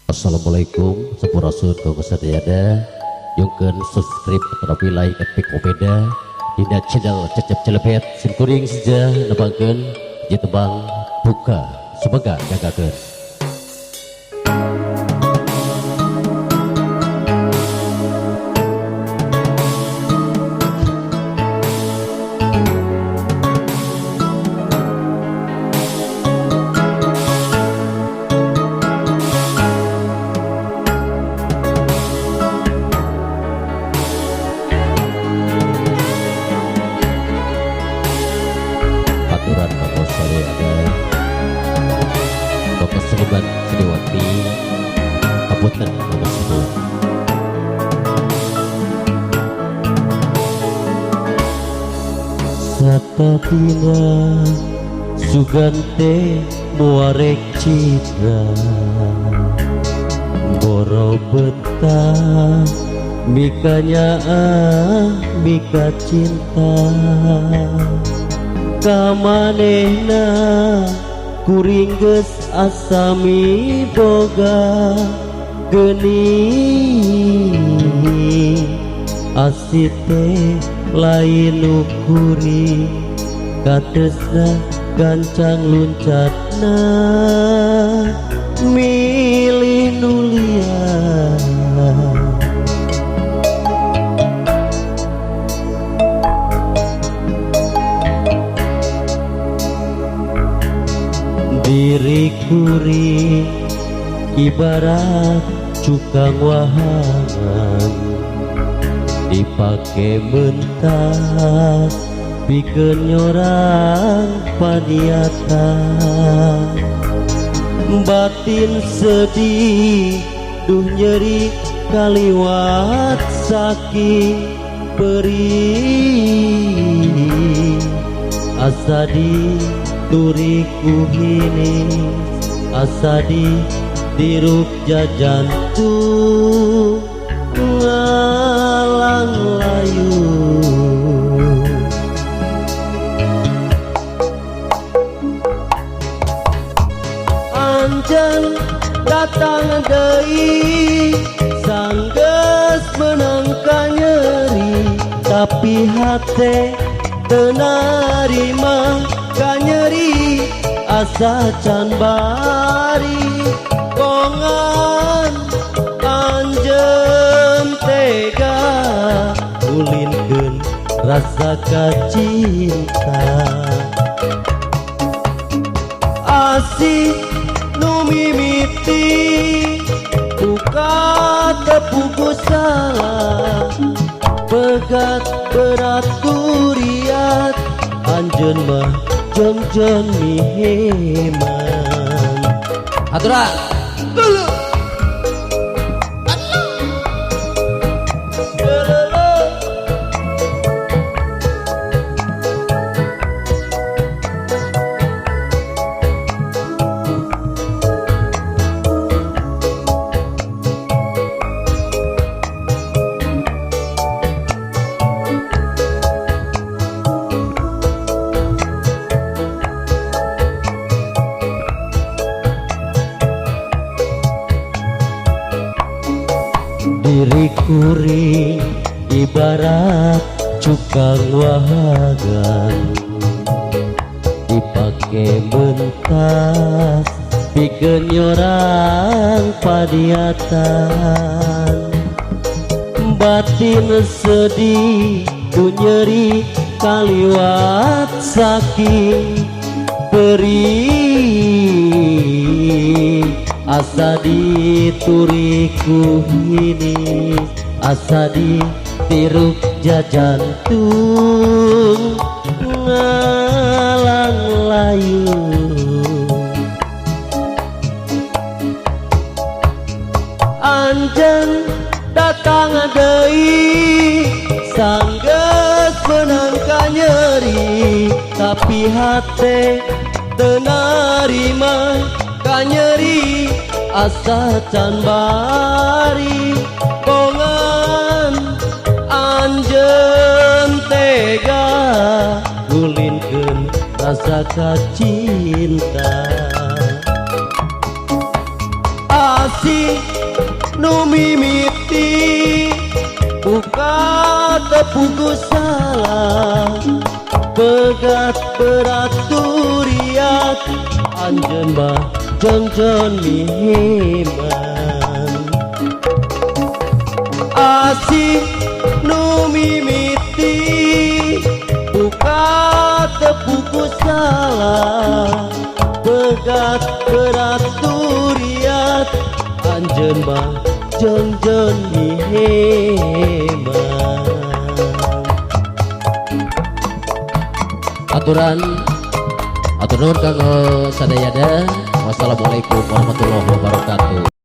Assalamualaikum sampurasun kau sadayana yungkeun subscribe terlebih like epic komeda dina channel Cecep Celepet sim kuring saja nebangkeun tebang buka semoga jagakeun. Aturan Bapak Sore ada Bapak Seniman Seniwati Kabupaten Bapak Sibu Satapina Sugante Muarek Citra Boro betah Mikanya Mika cinta kamanehna kuring geus asami boga geni asite lain ukuri katesna gancang luncatna milih nulia diri kuri ibarat cukang wahangan dipake mentas pikeun nyorang paniatan batin sedih duh nyeri kaliwat sakit perih asadi turiku ini asadi diruk jajantu ngalang layu anjan datang deui sanggeus menangkan nyeri tapi hate teu narima kanyeri asa can bari kongan anjem tega ulinkeun rasa kacinta asih nu mimiti buka tepuku salah pegat berat kuriat anjeun mah jeng miheman aturan dulu diri kuring ibarat cukang wahagan dipake mentas pikeun nyorang padiatan batin sedih tu nyeri kaliwat sakit perih asa dituriku ini asa ditiruk jajantung ngalang layu anjen datang deui sanggeus menangkan nyeri tapi hate teu narima kanyeri asa can bari kongan anjeun tega ngulinkeun rasa kacinta asih nu mimiti buka tepuku salah begat beraturiat anjeun mah jengjon mihiman asih nu mimiti buka tepuku salah begat beraturiat anjeun mah jengjon mihiman aturan atur nuhun kanggo sadayana. Wassalamualaikum warahmatullahi wabarakatuh.